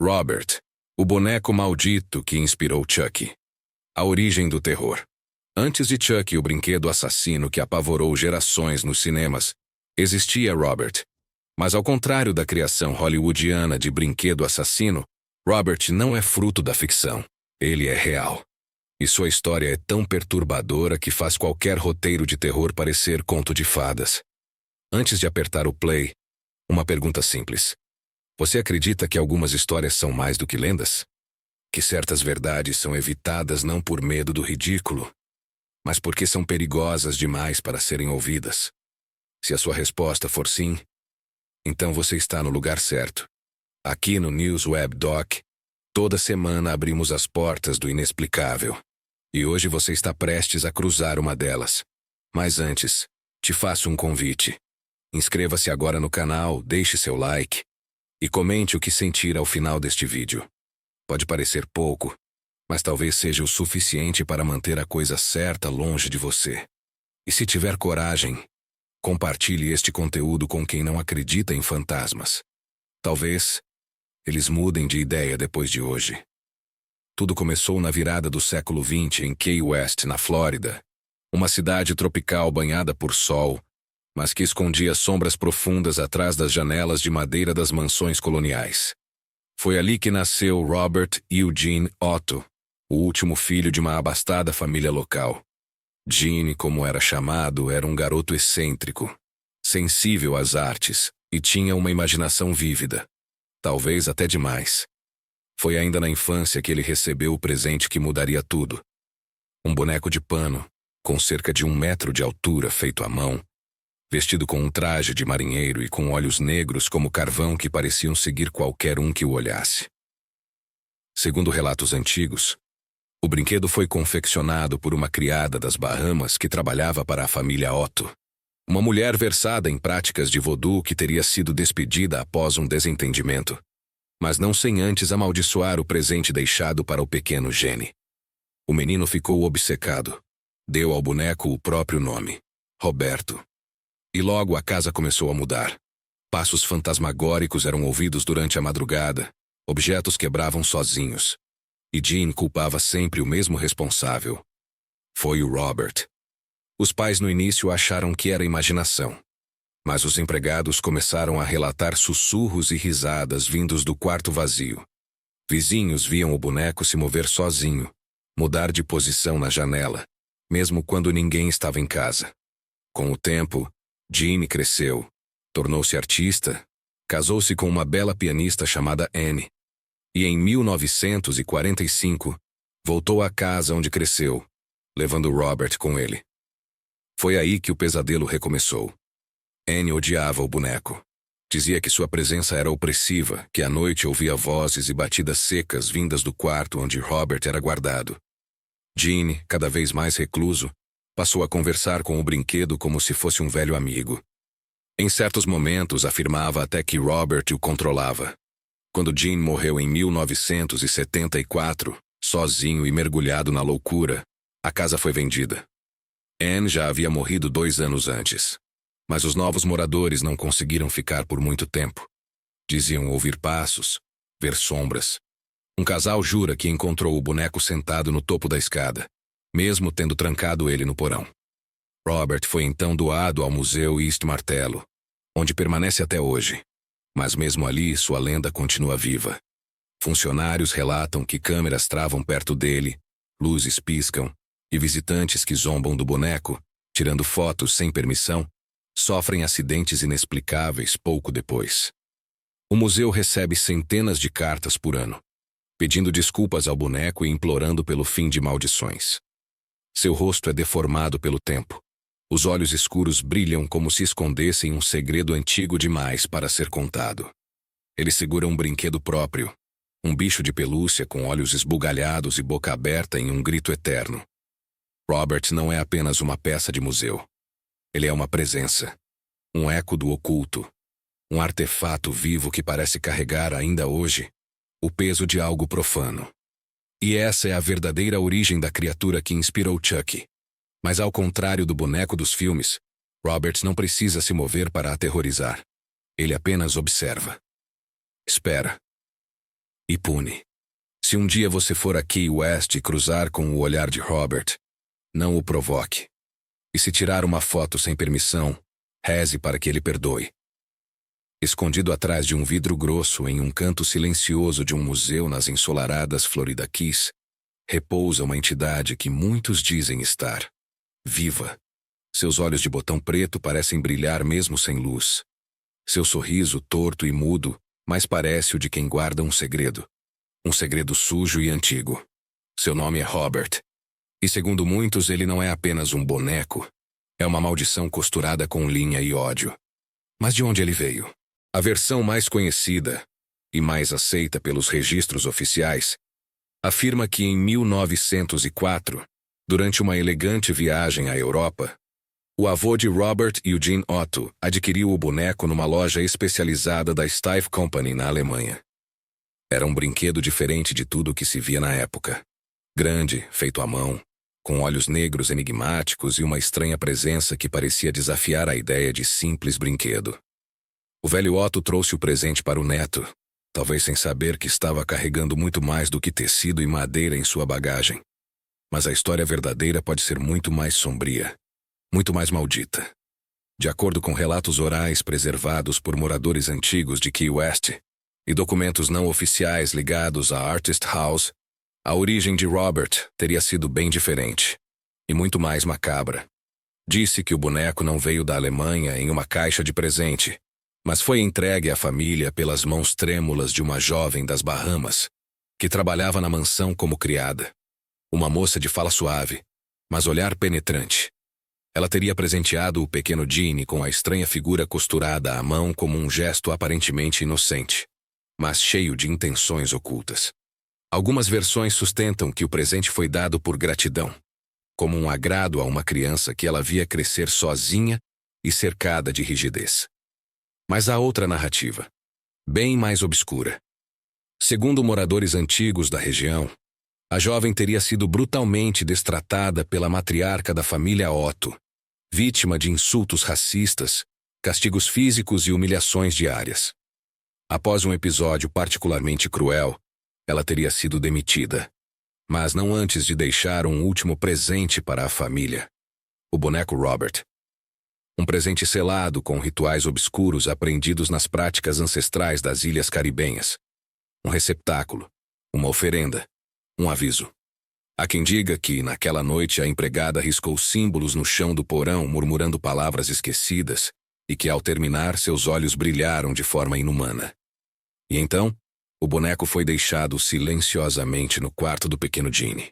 Robert, o boneco maldito que inspirou Chucky. A origem do terror. Antes de Chucky, o brinquedo assassino que apavorou gerações nos cinemas, existia Robert. Mas ao contrário da criação hollywoodiana de brinquedo assassino, Robert não é fruto da ficção. Ele é real. E sua história é tão perturbadora que faz qualquer roteiro de terror parecer conto de fadas. Antes de apertar o play, uma pergunta simples. Você acredita que algumas histórias são mais do que lendas? Que certas verdades são evitadas não por medo do ridículo, mas porque são perigosas demais para serem ouvidas? Se a sua resposta for sim, então você está no lugar certo. Aqui no News Web Doc, toda semana abrimos as portas do inexplicável. E hoje você está prestes a cruzar uma delas. Mas antes, te faço um convite. Inscreva-se agora no canal, deixe seu like e comente o que sentir ao final deste vídeo. Pode parecer pouco, mas talvez seja o suficiente para manter a coisa certa longe de você. E se tiver coragem, compartilhe este conteúdo com quem não acredita em fantasmas. Talvez eles mudem de ideia depois de hoje. Tudo começou na virada do século XX em Key West, na Flórida, uma cidade tropical banhada por sol, mas que escondia sombras profundas atrás das janelas de madeira das mansões coloniais. Foi ali que nasceu Robert Eugene Otto, o último filho de uma abastada família local. Gene, como era chamado, era um garoto excêntrico, sensível às artes e tinha uma imaginação vívida, talvez até demais. Foi ainda na infância que ele recebeu o presente que mudaria tudo. Um boneco de pano, com cerca de 1 metro de altura, feito à mão, vestido com um traje de marinheiro e com olhos negros como carvão que pareciam seguir qualquer um que o olhasse. Segundo relatos antigos, o brinquedo foi confeccionado por uma criada das Bahamas que trabalhava para a família Otto, uma mulher versada em práticas de vodu que teria sido despedida após um desentendimento, mas não sem antes amaldiçoar o presente deixado para o pequeno Gene. O menino ficou obcecado. Deu ao boneco o próprio nome, Roberto. E logo a casa começou a mudar. Passos fantasmagóricos eram ouvidos durante a madrugada, objetos quebravam sozinhos. E Gene culpava sempre o mesmo responsável. Foi o Robert. Os pais no início acharam que era imaginação. Mas os empregados começaram a relatar sussurros e risadas vindos do quarto vazio. Vizinhos viam o boneco se mover sozinho, mudar de posição na janela, mesmo quando ninguém estava em casa. Com o tempo, Gene cresceu, tornou-se artista, casou-se com uma bela pianista chamada Anne, e em 1945 voltou à casa onde cresceu, levando Robert com ele. Foi aí que o pesadelo recomeçou. Anne odiava o boneco. Dizia que sua presença era opressiva, que à noite ouvia vozes e batidas secas vindas do quarto onde Robert era guardado. Gene, cada vez mais recluso, passou a conversar com o brinquedo como se fosse um velho amigo. Em certos momentos afirmava até que Robert o controlava. Quando Gene morreu em 1974, sozinho e mergulhado na loucura, a casa foi vendida. Anne já havia morrido 2 anos antes. Mas os novos moradores não conseguiram ficar por muito tempo. Diziam ouvir passos, ver sombras. Um casal jura que encontrou o boneco sentado no topo da escada, mesmo tendo trancado ele no porão. Robert foi então doado ao Museu East Martello, onde permanece até hoje. Mas mesmo ali, sua lenda continua viva. Funcionários relatam que câmeras travam perto dele, luzes piscam, e visitantes que zombam do boneco, tirando fotos sem permissão, sofrem acidentes inexplicáveis pouco depois. O museu recebe centenas de cartas por ano, pedindo desculpas ao boneco e implorando pelo fim de maldições. Seu rosto é deformado pelo tempo. Os olhos escuros brilham como se escondessem um segredo antigo demais para ser contado. Ele segura um brinquedo próprio, um bicho de pelúcia com olhos esbugalhados e boca aberta em um grito eterno. Robert não é apenas uma peça de museu. Ele é uma presença, um eco do oculto, um artefato vivo que parece carregar ainda hoje o peso de algo profano. E essa é a verdadeira origem da criatura que inspirou Chucky. Mas ao contrário do boneco dos filmes, Robert não precisa se mover para aterrorizar. Ele apenas observa. Espera. e pune. Se um dia você for a Key West e cruzar com o olhar de Robert, não o provoque. E se tirar uma foto sem permissão, reze para que ele perdoe. Escondido atrás de um vidro grosso em um canto silencioso de um museu nas ensolaradas Florida Keys, repousa uma entidade que muitos dizem estar viva. Seus olhos de botão preto parecem brilhar mesmo sem luz. Seu sorriso torto e mudo, mas parece o de quem guarda um segredo. Um segredo sujo e antigo. Seu nome é Robert. E segundo muitos, ele não é apenas um boneco. É uma maldição costurada com linha e ódio. Mas de onde ele veio? A versão mais conhecida, e mais aceita pelos registros oficiais, afirma que em 1904, durante uma elegante viagem à Europa, o avô de Robert, Eugene Otto, adquiriu o boneco numa loja especializada da Steiff Company na Alemanha. Era um brinquedo diferente de tudo o que se via na época. Grande, feito à mão, com olhos negros enigmáticos e uma estranha presença que parecia desafiar a ideia de simples brinquedo. O velho Otto trouxe o presente para o neto, talvez sem saber que estava carregando muito mais do que tecido e madeira em sua bagagem. Mas a história verdadeira pode ser muito mais sombria, muito mais maldita. De acordo com relatos orais preservados por moradores antigos de Key West e documentos não oficiais ligados à Artist House, a origem de Robert teria sido bem diferente e muito mais macabra. Disse que o boneco não veio da Alemanha em uma caixa de presente, mas foi entregue à família pelas mãos trêmulas de uma jovem das Bahamas, que trabalhava na mansão como criada. Uma moça de fala suave, mas olhar penetrante. Ela teria presenteado o pequeno Gene com a estranha figura costurada à mão como um gesto aparentemente inocente, mas cheio de intenções ocultas. Algumas versões sustentam que o presente foi dado por gratidão, como um agrado a uma criança que ela via crescer sozinha e cercada de rigidez. Mas há outra narrativa, bem mais obscura. Segundo moradores antigos da região, a jovem teria sido brutalmente destratada pela matriarca da família Otto, vítima de insultos racistas, castigos físicos e humilhações diárias. Após um episódio particularmente cruel, ela teria sido demitida, mas não antes de deixar um último presente para a família: o boneco Robert. Um presente selado com rituais obscuros aprendidos nas práticas ancestrais das ilhas caribenhas. Um receptáculo, uma oferenda, um aviso. Há quem diga que, naquela noite, a empregada riscou símbolos no chão do porão, murmurando palavras esquecidas, e que, ao terminar, seus olhos brilharam de forma inumana. E então, o boneco foi deixado silenciosamente no quarto do pequeno Gene.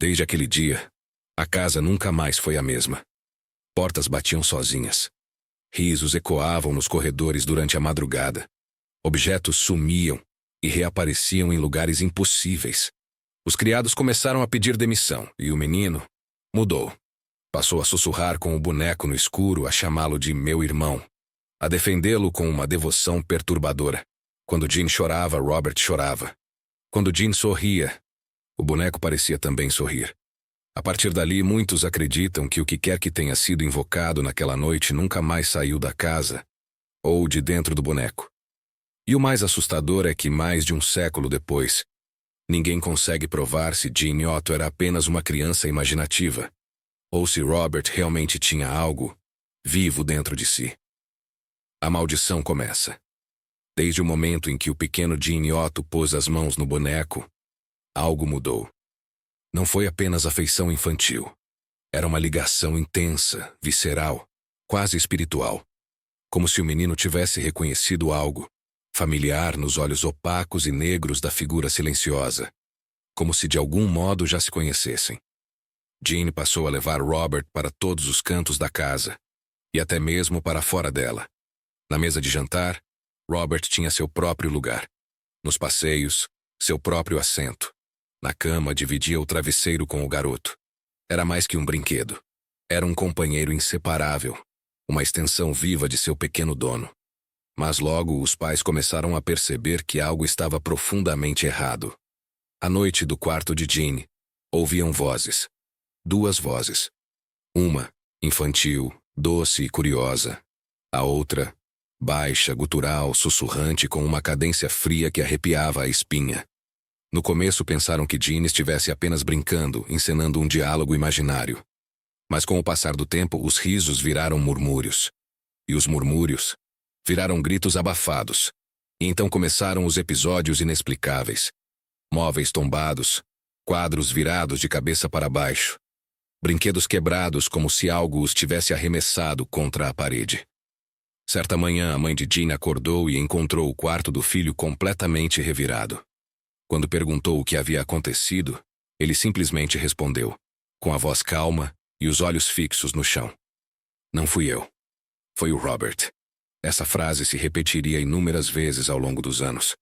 Desde aquele dia, a casa nunca mais foi a mesma. Portas batiam sozinhas. Risos ecoavam nos corredores durante a madrugada. Objetos sumiam e reapareciam em lugares impossíveis. Os criados começaram a pedir demissão e o menino mudou. Passou a sussurrar com o boneco no escuro, a chamá-lo de meu irmão, a defendê-lo com uma devoção perturbadora. Quando Gene chorava, Robert chorava. Quando Gene sorria, o boneco parecia também sorrir. A partir dali, muitos acreditam que o que quer que tenha sido invocado naquela noite nunca mais saiu da casa ou de dentro do boneco. E o mais assustador é que, mais de um século depois, ninguém consegue provar se Gene Otto era apenas uma criança imaginativa ou se Robert realmente tinha algo vivo dentro de si. A maldição começa. Desde o momento em que o pequeno Gene Otto pôs as mãos no boneco, algo mudou. Não foi apenas afeição infantil. Era uma ligação intensa, visceral, quase espiritual. Como se o menino tivesse reconhecido algo familiar nos olhos opacos e negros da figura silenciosa. Como se de algum modo já se conhecessem. Gene passou a levar Robert para todos os cantos da casa, e até mesmo para fora dela. Na mesa de jantar, Robert tinha seu próprio lugar. Nos passeios, seu próprio assento. Na cama, dividia o travesseiro com o garoto. Era mais que um brinquedo. Era um companheiro inseparável, uma extensão viva de seu pequeno dono. Mas logo os pais começaram a perceber que algo estava profundamente errado. À noite do quarto de Gene, ouviam vozes. 2 vozes. Uma, infantil, doce e curiosa. A outra, baixa, gutural, sussurrante com uma cadência fria que arrepiava a espinha. No começo pensaram que Jean estivesse apenas brincando, encenando um diálogo imaginário. Mas com o passar do tempo, os risos viraram murmúrios. E os murmúrios viraram gritos abafados. E então começaram os episódios inexplicáveis. Móveis tombados, quadros virados de cabeça para baixo, brinquedos quebrados como se algo os tivesse arremessado contra a parede. Certa manhã, a mãe de Jean acordou e encontrou o quarto do filho completamente revirado. Quando perguntou o que havia acontecido, ele simplesmente respondeu, com a voz calma e os olhos fixos no chão. Não fui eu. Foi o Robert. Essa frase se repetiria inúmeras vezes ao longo dos anos.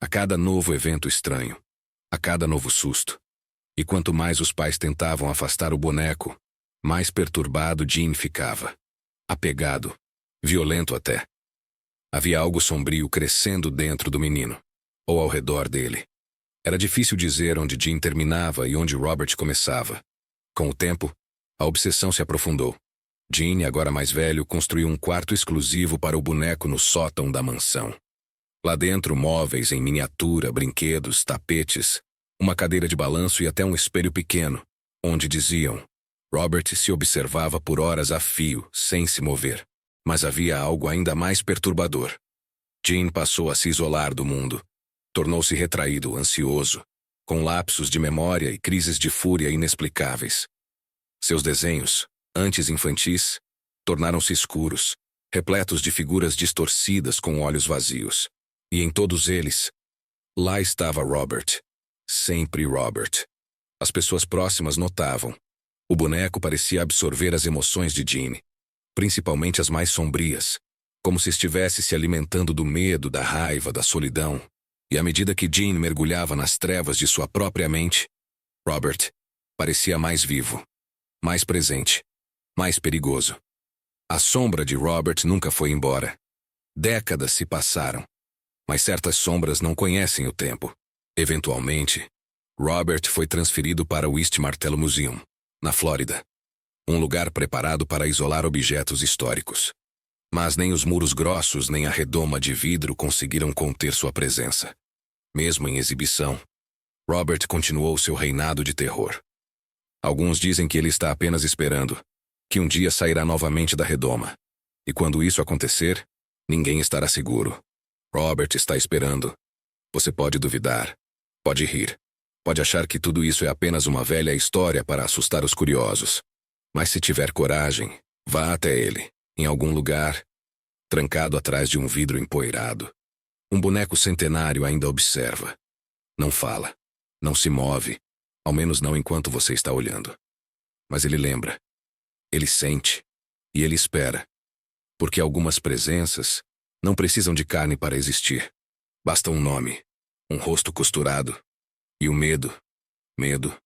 A cada novo evento estranho. A cada novo susto. E quanto mais os pais tentavam afastar o boneco, mais perturbado Jean ficava. Apegado. Violento até. Havia algo sombrio crescendo dentro do menino. Ou ao redor dele. Era difícil dizer onde Jean terminava e onde Robert começava. Com o tempo, a obsessão se aprofundou. Jean, agora mais velho, construiu um quarto exclusivo para o boneco no sótão da mansão. Lá dentro, móveis em miniatura, brinquedos, tapetes, uma cadeira de balanço e até um espelho pequeno, onde diziam: Robert se observava por horas a fio, sem se mover. Mas havia algo ainda mais perturbador. Jean passou a se isolar do mundo. Tornou-se retraído, ansioso, com lapsos de memória e crises de fúria inexplicáveis. Seus desenhos, antes infantis, tornaram-se escuros, repletos de figuras distorcidas com olhos vazios. E em todos eles, lá estava Robert. Sempre Robert. As pessoas próximas notavam. O boneco parecia absorver as emoções de Jean, principalmente as mais sombrias, como se estivesse se alimentando do medo, da raiva, da solidão. E à medida que Jean mergulhava nas trevas de sua própria mente, Robert parecia mais vivo, mais presente, mais perigoso. A sombra de Robert nunca foi embora. Décadas se passaram, mas certas sombras não conhecem o tempo. Eventualmente, Robert foi transferido para o East Martello Museum, na Flórida, um lugar preparado para isolar objetos históricos. Mas nem os muros grossos nem a redoma de vidro conseguiram conter sua presença. Mesmo em exibição, Robert continuou seu reinado de terror. Alguns dizem que ele está apenas esperando, que um dia sairá novamente da redoma. E quando isso acontecer, ninguém estará seguro. Robert está esperando. Você pode duvidar, pode rir, pode achar que tudo isso é apenas uma velha história para assustar os curiosos. Mas se tiver coragem, vá até ele. Em algum lugar, trancado atrás de um vidro empoeirado. Um boneco centenário ainda observa. Não fala. Não se move. Ao menos não enquanto você está olhando. Mas ele lembra. Ele sente. E ele espera. Porque algumas presenças não precisam de carne para existir. Basta um nome. Um rosto costurado. E o medo. Medo.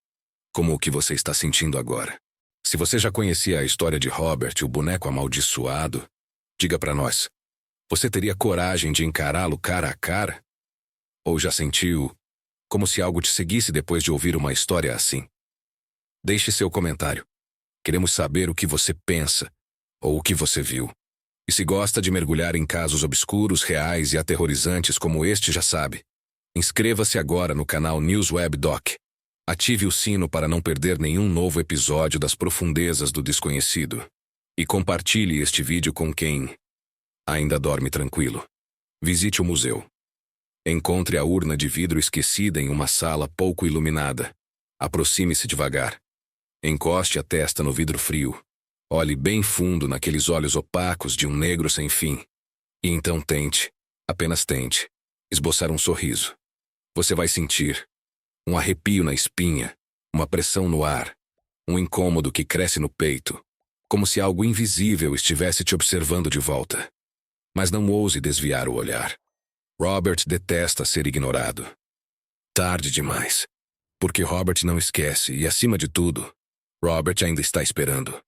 Como o que você está sentindo agora. Se você já conhecia a história de Robert, o boneco amaldiçoado, diga para nós. Você teria coragem de encará-lo cara a cara? Ou já sentiu como se algo te seguisse depois de ouvir uma história assim? Deixe seu comentário. Queremos saber o que você pensa, ou o que você viu. E se gosta de mergulhar em casos obscuros, reais e aterrorizantes como este, já sabe. Inscreva-se agora no canal NewsWeb Doc. Ative o sino para não perder nenhum novo episódio das profundezas do desconhecido. E compartilhe este vídeo com quem ainda dorme tranquilo. Visite o museu. Encontre a urna de vidro esquecida em uma sala pouco iluminada. Aproxime-se devagar. Encoste a testa no vidro frio. Olhe bem fundo naqueles olhos opacos de um negro sem fim. E então tente, apenas tente, esboçar um sorriso. Você vai sentir um arrepio na espinha, uma pressão no ar, um incômodo que cresce no peito, como se algo invisível estivesse te observando de volta. Mas não ouse desviar o olhar. Robert detesta ser ignorado. Tarde demais. Porque Robert não esquece e, acima de tudo, Robert ainda está esperando.